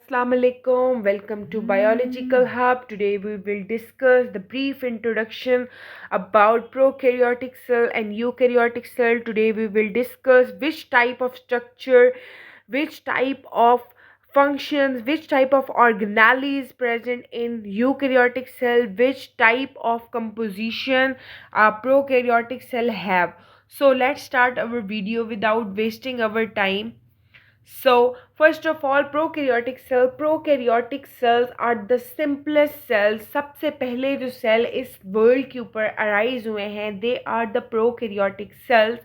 Assalamu alaikum. Welcome to Biological Hub. Today we will discuss the brief introduction about prokaryotic cell and eukaryotic cell. Today we will discuss which type of structure, which type of functions, which type of organelle is present in eukaryotic cell, which type of composition a prokaryotic cell have. So let's start our video without wasting our time. So, first of all, prokaryotic cells are the simplest cells. सबसे पहले जो cell इस world के ऊपर arise हुए हैं, they are the prokaryotic cells.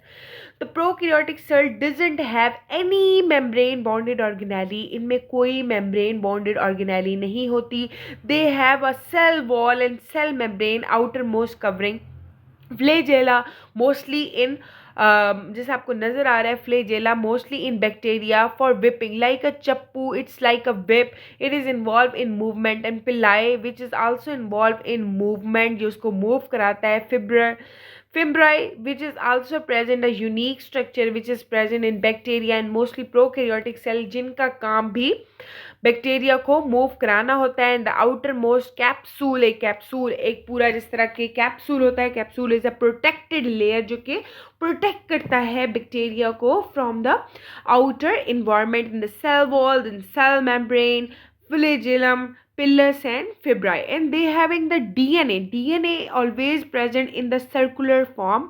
The prokaryotic cell doesn't have any membrane bonded organelle. इनमें कोई membrane bonded organelle नहीं होती. They have a cell wall and cell membrane outermost covering. Flagella mostly in जैसे आपको नजर आ रहा है, flagella mostly in bacteria for whipping like a चप्पू. It's like a whip. It is involve in movement. And pili which is also involve in movement, जो उसको move कराता है. Fimbriae, which is also present, a unique structure which is present in bacteria and mostly prokaryotic cell, जिनका काम भी bacteria को move कराना होता है. And the outermost capsule, एक पूरा जिस तरह के कैप्सूल होता है, capsule is a protected layer जो कि प्रोटेक्ट करता है बैक्टीरिया को from the outer environment. In the cell wall, in cell membrane, flagellum, pilus and fibri, and they having the DNA always present in the circular form,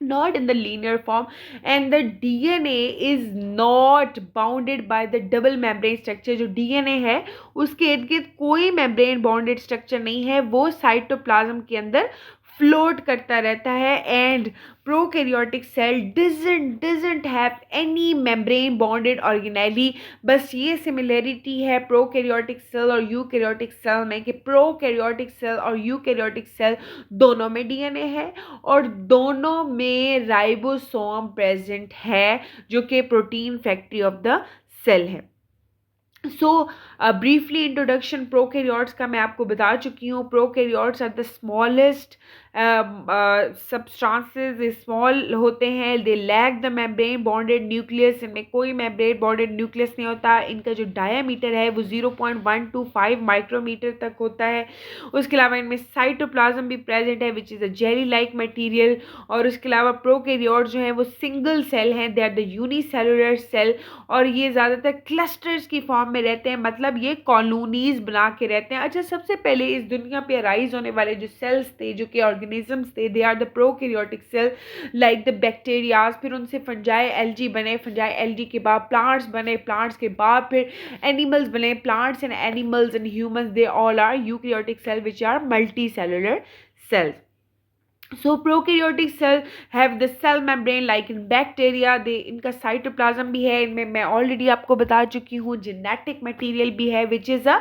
not in the linear form, and the DNA is not bounded by the double membrane structure. जो DNA है उसके इर्द गिर्द कोई membrane bonded structure नहीं है, वो cytoplasm के अंदर फ्लोट करता रहता है. And prokaryotic cell doesn't have any membrane bonded organelle. बस ये सिमिलरिटी है प्रोकैरियोटिक सेल और यूकैरियोटिक सेल में कि प्रोकैरियोटिक सेल और यूकैरियोटिक सेल दोनों में डीएनए है और दोनों में राइबोसोम प्रेजेंट है जो कि protein factory of the cell है. सो ब्रीफली इंट्रोडक्शन प्रोकैरियोट्स का मैं आपको बता चुकी हूँ. Prokaryotes are the smallest substances, small होते हैं. They lack the membrane bonded nucleus. इनमें कोई मेम्ब्रेन बॉन्डेड न्यूक्लियस नहीं होता. इनका जो डायामीटर है वो 0.125 माइक्रोमीटर तक होता है. उसके अलावा इनमें साइटोप्लाज्म भी प्रेजेंट है which is a jelly like material. और उसके अलावा प्रोकैरियोट जो है वो सिंगल सेल हैं. They are the unicellular cell और ये ज़्यादातर क्लस्टर्स की फॉर्म में रहते हैं, मतलब ये कॉलोनीज बना के रहते हैं. अच्छा, सबसे पहले इस दुनिया पे अराइज होने वाले जो सेल्स थे, जो कि ऑर्गेनिजम्स थे, they are the prokaryotic cell like the bacterias. फिर उनसे फंजाई एल्गी बने, फंजाई एल्गी के बाद प्लांट्स बने, प्लांट्स के बाद फिर एनिमल्स बने. Plants and animals and humans, they all are eukaryotic cell which are multicellular cells. So prokaryotic cell have the cell membrane like in bacteria. they इनका cytoplasm भी है. इनमें मैं ऑलरेडी आपको बता चुकी हूँ जेनेटिक मटेरियल भी है विच इज़ अ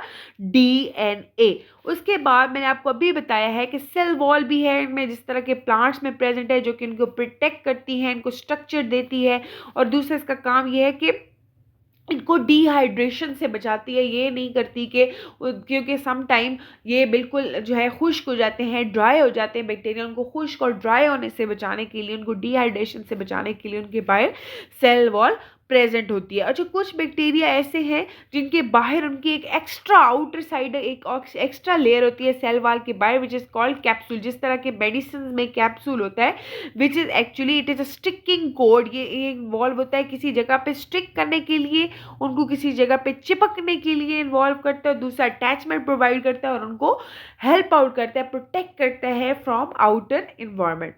DNA. उसके बाद मैंने आपको अभी बताया है कि सेल वॉल भी है इनमें, जिस तरह के प्लांट्स में प्रेजेंट है, जो कि इनको प्रोटेक्ट करती है, इनको स्ट्रक्चर देती है. और दूसरा इसका काम यह है कि इनको डिहाइड्रेशन से बचाती है. ये नहीं करती कि क्योंकि सम टाइम ये बिल्कुल जो है खुश्क हो जाते हैं, ड्राई हो जाते हैं बैक्टीरिया. उनको खुश्क और ड्राई होने से बचाने के लिए, उनको डिहाइड्रेशन से बचाने के लिए उनके बाहर सेल वॉल प्रेजेंट होती है. अच्छा, कुछ बैक्टीरिया ऐसे हैं जिनके बाहर उनकी एक एक्स्ट्रा आउटर साइड, एक एक्स्ट्रा लेयर होती है सेल वॉल के बाहर विच इज़ कॉल्ड कैप्सूल. जिस तरह के मेडिसिन में कैप्सूल होता है which is actually it is a sticking code. ये इन्वॉल्व होता है किसी जगह पे स्टिक करने के लिए, उनको किसी जगह पे चिपकने के लिए इन्वॉल्व करता है. दूसरा अटैचमेंट प्रोवाइड करता है और उनको हेल्प आउट करता है, प्रोटेक्ट करता है फ्रॉम आउटर इन्वायरमेंट.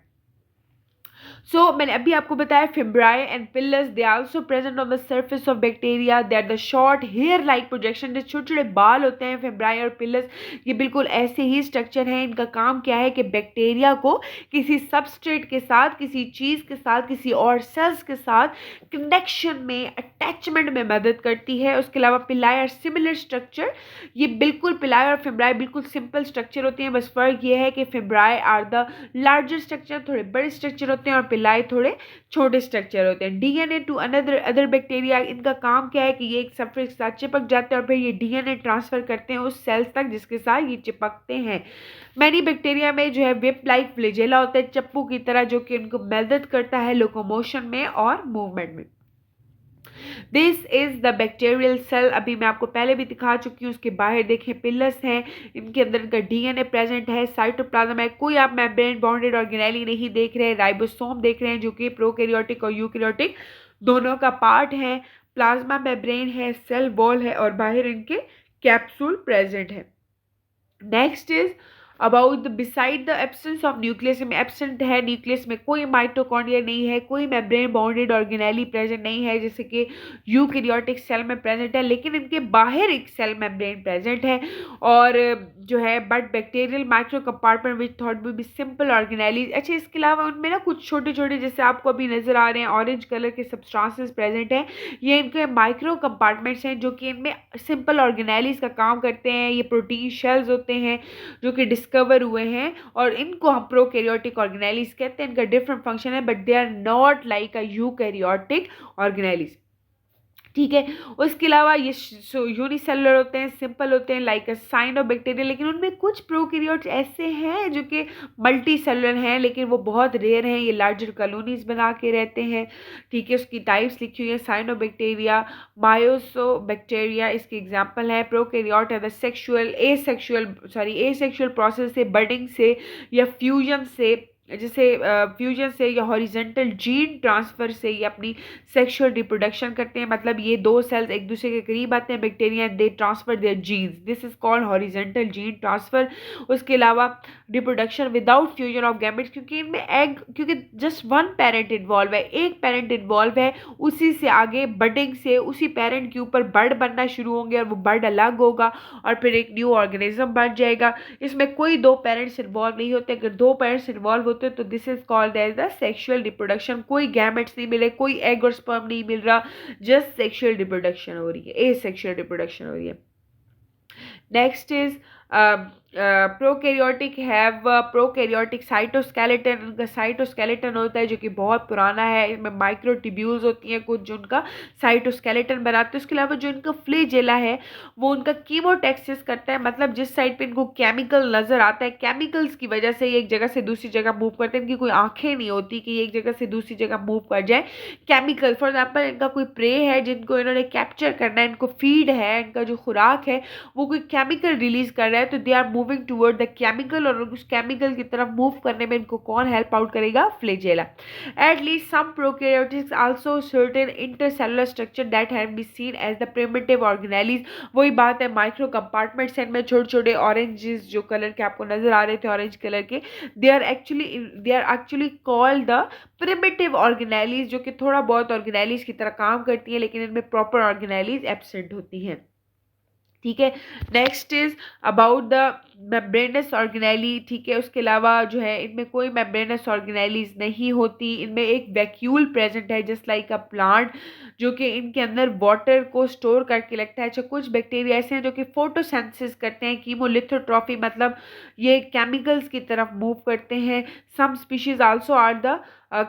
सो मैंने अभी आपको बताया fimbriae and pilus, they also present on the surface of bacteria. They are the short hair like projection. जो छोटे छोटे बाल होते हैं फिब्राई और पिलस, ये बिल्कुल ऐसे ही स्ट्रक्चर हैं. इनका काम क्या है कि बैक्टीरिया को किसी सबस्ट्रेट के साथ, किसी चीज़ के साथ, किसी और सेल्स के साथ कनेक्शन में, अटैचमेंट में मदद करती है. उसके अलावा पिलाई और सिमिलर स्ट्रक्चर, ये बिल्कुल पिलाई और फिब्राई बिल्कुल सिंपल स्ट्रक्चर होते हैं. बस फर्क ये है कि फिब्राई आर द लार्जर स्ट्रक्चर, थोड़े बड़े स्ट्रक्चर होते हैं, और पिलाई थोड़े छोटे स्ट्रक्चर होते हैं. डीएनए टू अदर बैक्टीरिया, इनका काम क्या है कि ये एक सबस्ट्रेट के साथ चिपक जाते हैं और फिर ये डीएनए ट्रांसफर करते हैं उस सेल्स तक जिसके साथ ये चिपकते हैं. मैनी बैक्टीरिया में जो है विप लाइक फ्लैजेला होता है, चप्पू की तरह, जो कि उनको मदद करता है लोकोमोशन में और मूवमेंट में. This is the bacterial cell. अभी मैं आपको पहले भी दिखा चुकी हूँ, उसके बाहर देखें पिलस हैं, इनके अंदर इनका डीएनए प्रेजेंट है, साइटोप्लाज्म है, कोई आप मेम्ब्रेन बॉन्डेड ऑर्गेनेली नहीं देख रहे हैं, राइबोसोम देख रहे हैं जो कि प्रोकैरियोटिक और यूकैरियोटिक दोनों का पार्ट है, प्लाज्मा मेम्ब्रेन है, सेल वॉल है और बाहर इनके कैप्सूल प्रेजेंट है। Next is about the beside the absence of nucleus में एब्सेंट है, न्यूक्लियस में कोई माइटोकॉन्ड्रिया नहीं है, कोई मेम्ब्रेन बाउंडेड ऑर्गेनेली प्रेजेंट नहीं है जैसे कि यूकैरियोटिक सेल में प्रेजेंट है, लेकिन इनके बाहर एक सेल मेम्ब्रेन प्रेजेंट है और जो है but bacterial microcompartment which thought be be simple organelles. अच्छा, इसके अलावा उनमें ना कुछ छोटे छोटे जैसे आपको अभी नजर आ रहे हैं ऑरेंज कलर के सब्सटेंसेस प्रेजेंट हैं, ये इनके माइक्रो कंपार्टमेंट्स हैं जो कि इनमें सिंपल ऑर्गेनेलीज का काम करते हैं। ये प्रोटीन शेल्स होते हैं जो कि डिस्कवर हुए हैं और इनको हम प्रोकैरियोटिक ऑर्गेनेलीज कहते हैं। इनका डिफरेंट फंक्शन है but they are not like a eukaryotic organelles, ठीक है। उसके अलावा ये यूनिसेलुलर होते हैं, सिंपल होते हैं लाइक अ साइनोबैक्टीरिया, लेकिन उनमें कुछ प्रोकैरियोट्स ऐसे हैं जो कि मल्टी सेलुलर हैं लेकिन वो बहुत रेयर हैं, ये लार्जर कॉलोनीज बना के रहते हैं, ठीक है। उसकी टाइप्स लिखी हुई है साइनोबैक्टीरिया, मायोसोबैक्टीरिया इसके एग्जाम्पल है। प्रोकैरियोट है द एसेक्सुअल प्रोसेस से, बडिंग से या फ्यूजन से, जैसे फ्यूजन से या हॉरिजेंटल जीन ट्रांसफर से ये अपनी सेक्सुअल रिप्रोडक्शन करते हैं। मतलब ये दो सेल्स एक दूसरे के करीब आते हैं bacteria, they transfer their genes, this is called horizontal gene transfer. उसके अलावा reproduction without fusion of gametes, क्योंकि इनमें एग, क्योंकि जस्ट वन पेरेंट इन्वॉल्व है, एक पेरेंट इन्वॉल्व है, उसी से आगे बडिंग से उसी पेरेंट के ऊपर बर्ड बनना शुरू होंगे और वो बर्ड अलग होगा और फिर एक न्यू ऑर्गेनिज्म बन जाएगा। इसमें कोई दो पेरेंट्स इन्वॉल्व नहीं होते, अगर दो पेरेंट्स इन्वॉल्व होते तो this is called as the sexual reproduction. कोई गैमेट्स नहीं मिले, कोई एग और स्पर्म नहीं मिल रहा, जस्ट सेक्सुअल रिप्रोडक्शन हो रही है, एसेक्सुअल रिप्रोडक्शन हो रही है। Next is prokaryotic have prokaryotic cytoskeleton. उनका साइटोस्केलेटन होता है जो कि बहुत पुराना है, इसमें माइक्रोट्यूब्यूल्स होती हैं कुछ जो उनका साइटोस्केलेटन बनाते हैं। उसके अलावा जो इनका फ्लैजेला है वो उनका कीमोटैक्सिस करता है, मतलब जिस साइड पे इनको केमिकल नजर आता है, केमिकल्स की वजह से ये एक जगह से दूसरी जगह मूव करते हैं। इनकी कोई आंखें नहीं होती कि ये एक जगह से दूसरी जगह मूव कर जाए, केमिकल फॉर एग्जाम्पल इनका कोई प्रे है जिनको इन्होंने कैप्चर करना है, इनको फीड है, इनका जो खुराक है वो कोई केमिकल रिलीज कर रहा है, तो they are moving toward the chemical और उस केमिकल की तरफ मूव करने में इनको कौन हेल्प आउट करेगा, flagella. At least some prokaryotics also certain intercellular structure that have been seen as the primitive organelles. वही बात है, माइक्रो कंपार्टमेंट्स में छोटे छोटे ऑरेंजेस जो कलर के आपको नजर आ रहे थे ऑरेंज कलर के, they are actually called the primitive organelles, जो कि थोड़ा बहुत ऑर्गेनेलीज की तरह काम करती है लेकिन इनमें प्रॉपर ऑर्गेनेलीज एब्सेंट होती हैं, ठीक है। Next is about the membranes organelle, ठीक है। उसके अलावा जो है इनमें कोई मेम्ब्रेनस ऑर्गेनेलीज नहीं होती, इनमें एक वैक्यूल प्रेजेंट है जस्ट लाइक अ प्लांट, जो कि इनके अंदर वाटर को स्टोर करके लगता है। अच्छा, कुछ बैक्टीरिया ऐसे हैं जो कि फोटोसिंथेसिस करते हैं, कीमोलिथोट्रॉफी, मतलब ये केमिकल्स की तरफ मूव करते हैं। Some species also are the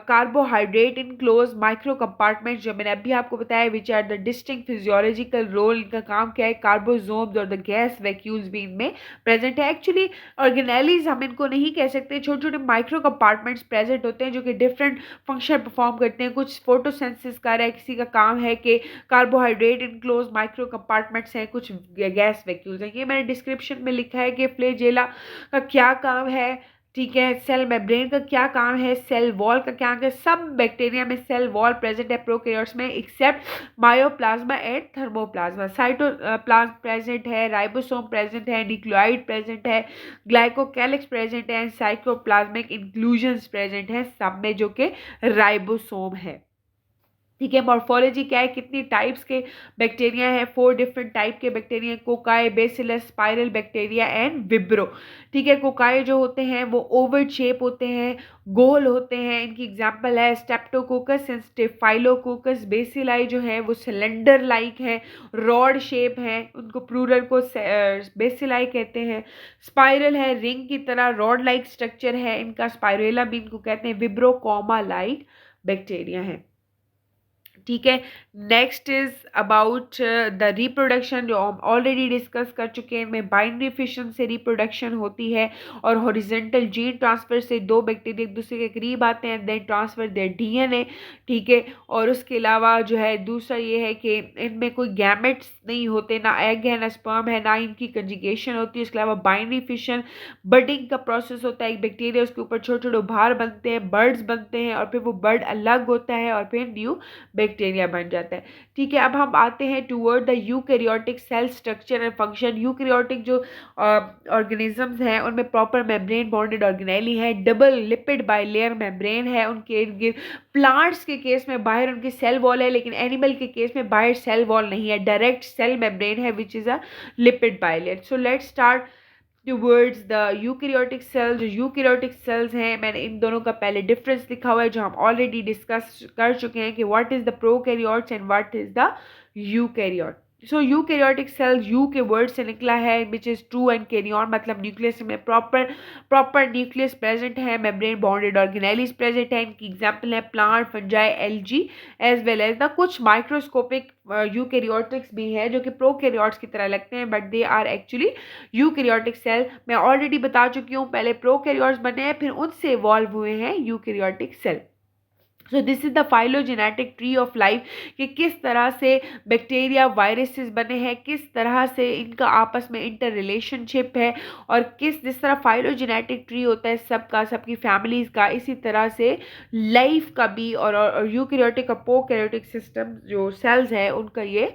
carbohydrate in close microcompartment, जो मैंने अभी आपको बताया, which are the distinct physiological role, इनका काम क्या है, कार्बोसोम्स और द गैस वैक्यूल्स भी इनमें प्रेजेंट है। एक्चुअली ऑर्गेनेलीज हम इनको नहीं कह सकते, छोटे छोटे माइक्रो कंपार्टमेंट्स प्रेजेंट होते हैं जो कि डिफरेंट फंक्शन परफॉर्म करते हैं। कुछ फोटोसिंथेसिस कर रहा है, किसी का काम है कि कार्बोहाइड्रेट इनक्लोज माइक्रो कंपार्टमेंट्स हैं, कुछ गैस वैक्यूल्स हैं। ये मैंने डिस्क्रिप्शन में लिखा है कि फ्लैजेला का क्या काम है, ठीक है। सेल मेम्ब्रेन का क्या काम है, सेल वॉल का क्या काम है। सब बैक्टीरिया में सेल वॉल प्रेजेंट है प्रोकैरियोट्स में, एक्सेप्ट मायोप्लाज्मा एंड थर्मोप्लाज्मा। साइटोप्लाज्म प्रेजेंट है, राइबोसोम प्रेजेंट है, न्यूक्लियोइड प्रेजेंट है, ग्लाइकोकैलिक्स प्रेजेंट है, साइटोप्लाज्मिक इंक्लूजन्स प्रेजेंट है, सब में जो कि राइबोसोम है, ठीक है। मॉर्फोलॉजी क्या है, कितनी टाइप्स के बैक्टीरिया हैं, 4 डिफरेंट टाइप के bacteria, cocci, bacillus, spiral bacteria and विब्रो, ठीक है। कोकाई जो होते हैं वो ओवल शेप होते हैं, गोल होते हैं, इनकी एग्जांपल है स्टेप्टोकोकस एंड स्टेफाइलोकोकस। बेसिलाई जो है वो सिलेंडर लाइक है, रॉड शेप है, उनको प्लूरल को बेसिलाई कहते हैं। स्पाइरल है, रिंग की तरह रॉड लाइक स्ट्रक्चर है इनका, स्पाइरेला भी इनको कहते हैं। विब्रो कॉमा लाइक बैक्टीरिया है, ठीक है। Next is about the reproduction, जो हम ऑलरेडी डिस्कस कर चुके हैं। इनमें बाइनरी फिशन से रिप्रोडक्शन होती है और हॉरिजेंटल जीन ट्रांसफर से दो बैक्टीरिया एक दूसरे के करीब आते हैं, देन ट्रांसफर देयर डीएनए। ठीक है। और उसके अलावा जो है दूसरा ये है कि इनमें कोई गैमेट्स नहीं होते, ना एग है ना स्पर्म है, ना इनकी कंजुगेशन होती है। इसके अलावा बाइनरी फिशन बर्डिंग का प्रोसेस होता है, एक बैक्टीरिया उसके ऊपर छोटे छोटे उभार बनते हैं, बर्ड्स बनते हैं, और फिर वो बर्ड अलग होता है और फिर न्यू बैक्टीरिया बन जाता है। ठीक है। अब हम आते हैं toward the eukaryotic cell structure and function. Eukaryotic जो ऑर्गेनिजम्स हैं उनमें प्रॉपर मेम्ब्रेन बॉन्डेड ऑर्गेनेली है, डबल लिपिड बाइलेयर मेम्ब्रेन है उनके इर्द गिर्द। प्लांट्स के केस में बाहर उनकी सेल वॉल है, लेकिन एनिमल के केस में बाहर सेल वॉल नहीं है, डायरेक्ट सेल मेम्ब्रेन है which is a lipid bilayer. So let's start towards the eukaryotic cells. जो यूकैरियोटिक सेल्स हैं, मैंने इन दोनों का पहले डिफरेंस लिखा हुआ है जो हम ऑलरेडी डिस्कस कर चुके हैं कि what is the prokaryotes and what is the eukaryote. So eukaryotic cells eu के वर्ड से निकला है which is true and karyon, मतलब न्यूक्लियस में प्रॉपर न्यूक्लियस प्रेजेंट है, मेम्ब्रेन बॉन्डेड ऑर्गेनेलीज प्रेजेंट है। इनकी एग्जांपल है plant, fungi, algae as well as the कुछ माइक्रोस्कोपिक यूकैरियोटिक्स भी हैं जो कि प्रोकैरियोट्स की तरह लगते हैं, but they are actually eukaryotic cell. मैं ऑलरेडी बता चुकी हूँ, पहले प्रोकैरियोट्स बने हैं फिर उनसे इवॉल्व हुए हैं eukaryotic cell. So this is the phylogenetic tree of life, कि किस तरह से बैक्टीरिया वायरसेस बने हैं, किस तरह से इनका आपस में इंटर रिलेशनशिप है, और जिस तरह फाइलोजेनेटिक ट्री होता है सबका, सबकी फैमिलीज का, इसी तरह से लाइफ का भी और यूकैरियोटिक और प्रोकैरियोटिक सिस्टम जो सेल्स है उनका ये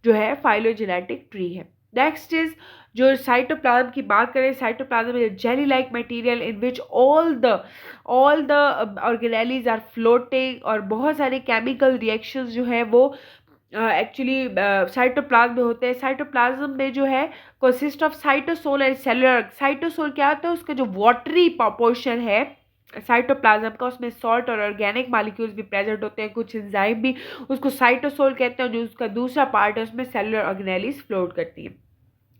जो है फाइलोजेनेटिक ट्री है। नेक्स्ट इज जो साइटोप्लाज्म की बात करें, cytoplasm is jelly like material in which all the organelles are floating, और बहुत सारे केमिकल रिएक्शंस जो है वो एक्चुअली साइटोप्लाज्म में होते हैं। साइटोप्लाज्म में जो है consist of cytosol and cellular. Cytosol क्या होता है, उसका जो वाटरी पोर्शन है साइटोप्लाज्म का, उसमें सॉल्ट और ऑर्गेनिक मॉलिक्यूल्स भी प्रेजेंट होते हैं, कुछ एंजाइम भी, उसको साइटोसोल कहते हैं। जो उसका दूसरा पार्ट है उसमें सेलुलर ऑर्गेनेलीज फ्लोट करती हैं।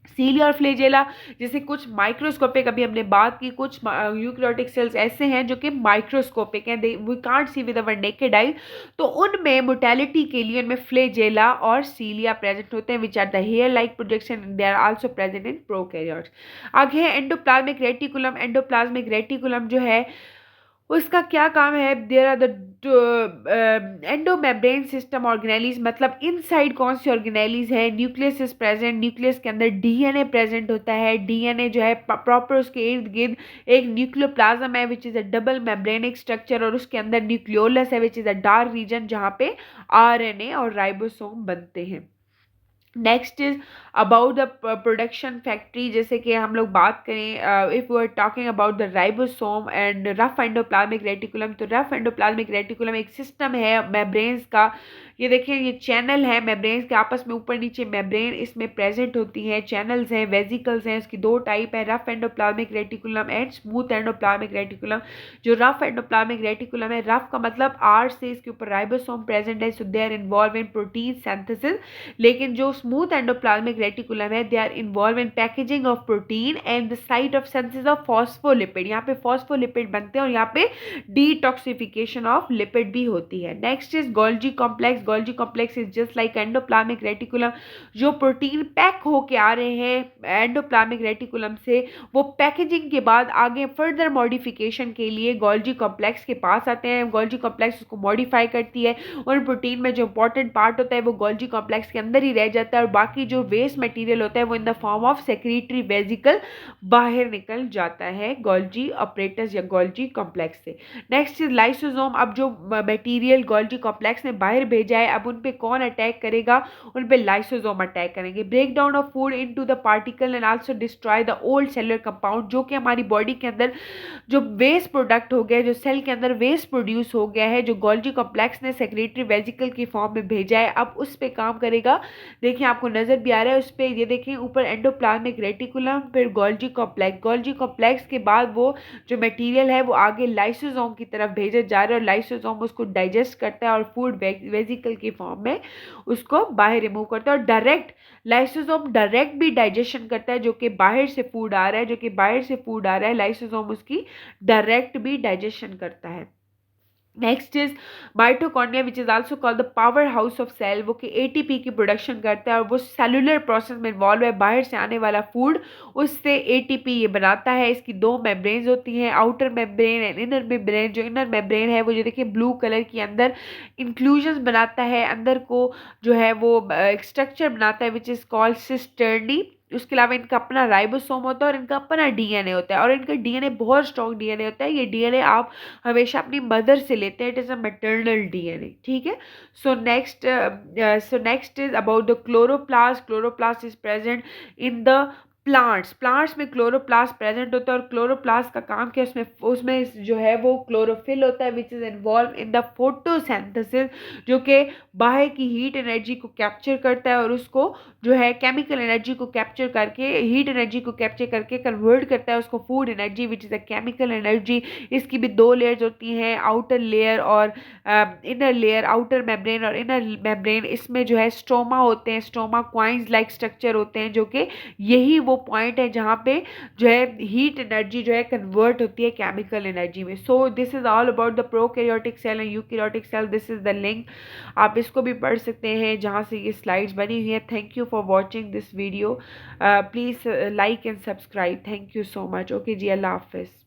सीलिया और फ्लेजेला जैसे कुछ माइक्रोस्कोपिक, अभी हमने बात की, कुछ यूकैरियोटिक सेल्स ऐसे हैं जो कि माइक्रोस्कोपिक हैं, we can't see with our naked eye, तो उनमें मोटेलिटी के लिए उनमें फ्लेजेला और सीलिया प्रेजेंट होते हैं which are the hair like projection, they are also present in prokaryotes. आगे है एंडोप्लाज्मिक रेटिकुलम। एंडोप्लाज्मिक रेटिकुलम जो है उसका क्या काम है, there are the endomembrane system organelles, मतलब इनसाइड कौन सी ऑर्गेनेलीज है, न्यूक्लियस इज प्रेजेंट, न्यूक्लियस के अंदर डीएनए प्रेजेंट होता है, डीएनए जो है प्रॉपर उसके इर्द गिर्द एक न्यूक्लियोप्लाज्म है which is a double membranic structure, और उसके अंदर न्यूक्लियोलस है which is a dark region जहाँ पे आरएनए और राइबोसोम बनते हैं। Next is about the production factory. जैसे कि हम लोग बात करें, if we are talking about the ribosome and rough endoplasmic reticulum, तो रफ एंडोप्लाज्मिक रेटिकुलम एक सिस्टम है मेम्ब्रेन्स का। ये देखें, ये चैनल है मेम्ब्रेन्स के आपस में, ऊपर नीचे मेम्ब्रेन इसमें प्रेजेंट होती हैं, चैनल्स हैं, वेजिकल्स हैं। इसकी दो टाइप है, rough endoplasmic reticulum and smooth endoplasmic reticulum. जो रफ एंडोप्लाज्मिक रेटिकुलम है, रफ का मतलब आर से इसके ऊपर राइबोसोम प्रेजेंट है, so they are involve in protein synthesis. लेकिन जो स्मूथ एंडोप्लाज्मिक रेटिकुलम है, they are involve in packaging of protein and the site of synthesis of phospholipid. यहाँ पे फॉस्फोलिपिड बनते हैं और यहाँ पे डिटॉक्सिफिकेशन ऑफ लिपिड भी होती है। Next is Golgi complex. Golgi complex is just like endoplasmic reticulum. जो प्रोटीन पैक होके आ रहे हैं एंडोप्लाज्मिक रेटिकुलम से, वो पैकेजिंग के बाद आगे फर्दर मॉडिफिकेशन के लिए गोल्जी कॉम्प्लेक्स के पास आते हैं। गोल्जी कॉम्प्लेक्स उसको मॉडिफाई करती है, और प्रोटीन में जो इंपॉर्टेंट पार्ट होता है वो गोल्जी कॉम्प्लेक्स के अंदर ही रह जाता है, और बाकी जो वेस्ट मटेरियल होता है वो in the form of secretary vesicle बाहर निकल जाता है गोल्जी ऑपरेटस या गोल्जी कॉम्प्लेक्स से। Next is lysosome. अब जो मटेरियल गोल्जी कॉम्प्लेक्स ने बाहर भेजा है, अब उन पे कौन अटैक करेगा, उन पे लाइसोसोम अटैक करेंगे। Break down of food into the particle and also destroy the old cellular compound. जो कि हमारी बॉडी के अंदर जो वेस्ट प्रोडक्ट हो गया, जो सेल के अंदर वेस्ट प्रोड्यूस हो गया है, जो गोल्जी कॉम्प्लेक्स ने सेक्रेटरी वेजिकल की फॉर्म में भेजा है, अब उस पे काम करेगा। देखिए आपको नजर भी आ रहा है उस पे, ये देखें ऊपर एंडोप्लाज्मिक रेटिकुलम, फिर गोल्जी कॉम्प्लेक्स। गोल्जी कॉम्प्लेक्स के बाद वो जो मटेरियल है वो आगे लाइसोसोम की तरफ भेजा जा रहा है, और लाइसोसोम उसको डाइजेस्ट करता है और फूड वेजिकल की फॉर्म में उसको बाहर रिमूव करता है। और डायरेक्ट लाइसोसोम डायरेक्ट भी डाइजेशन करता है, जो कि बाहर से फूड आ रहा है, जो कि बाहर से फूड आ रहा है, लाइसोसोम उसकी डायरेक्ट भी डाइजेशन करता है। Next is mitochondria which is also called the powerhouse of cell, वो कि एटीपी की प्रोडक्शन करता है और वो सेलुलर प्रोसेस में इन्वॉल्व है। बाहर से आने वाला फूड उससे एटीपी ये बनाता है। इसकी दो मेम्ब्रेन्स होती हैं, outer membrane and inner membrane. जो इनर मेम्ब्रेन है वो जो देखिए ब्लू कलर की अंदर इंक्लूजन्स बनाता है, अंदर को जो है वो एक स्ट्रक्चर बनाता है विच इज़ कॉल्ड सिस्टर्नी। उसके अलावा इनका अपना राइबोसोम होता है और इनका अपना डीएनए होता है, और इनका डीएनए बहुत स्ट्रॉन्ग डीएनए होता है। ये डीएनए आप हमेशा अपनी मदर से लेते हैं, it is a maternal DNA, ठीक है। So next is about the chloroplast. Chloroplast is present in the plants. Plants में क्लोरोप्लास्ट प्रेजेंट होता है और क्लोरोप्लास्ट का काम क्या है, उसमें उसमें जो है वो क्लोरोफिल होता है which is involve in the photosynthesis, जो कि बाहर की हीट एनर्जी को कैप्चर करता है और उसको जो है केमिकल एनर्जी को कैप्चर करके, हीट एनर्जी को कैप्चर करके कन्वर्ट करता है उसको food energy which is a chemical energy. इसकी भी दो लेयर्स होती हैं, आउटर लेयर और इनर लेयर, आउटर मेम्ब्रेन और इनर मेम्ब्रेन। इसमें जो है स्ट्रोमा होते हैं, स्ट्रोमा क्वाइंस लाइक स्ट्रक्चर होते हैं, जो कि यही वो पॉइंट है जहाँ पे जो है हीट एनर्जी जो है कन्वर्ट होती है केमिकल एनर्जी में। So this is all about the prokaryotic cell and eukaryotic cell. This is the link, आप इसको भी पढ़ सकते हैं जहाँ से ये स्लाइड्स बनी हुई है। Thank you for watching this video, please like and subscribe. Thank you so much. Okay जी, अल्लाह हाफिज़।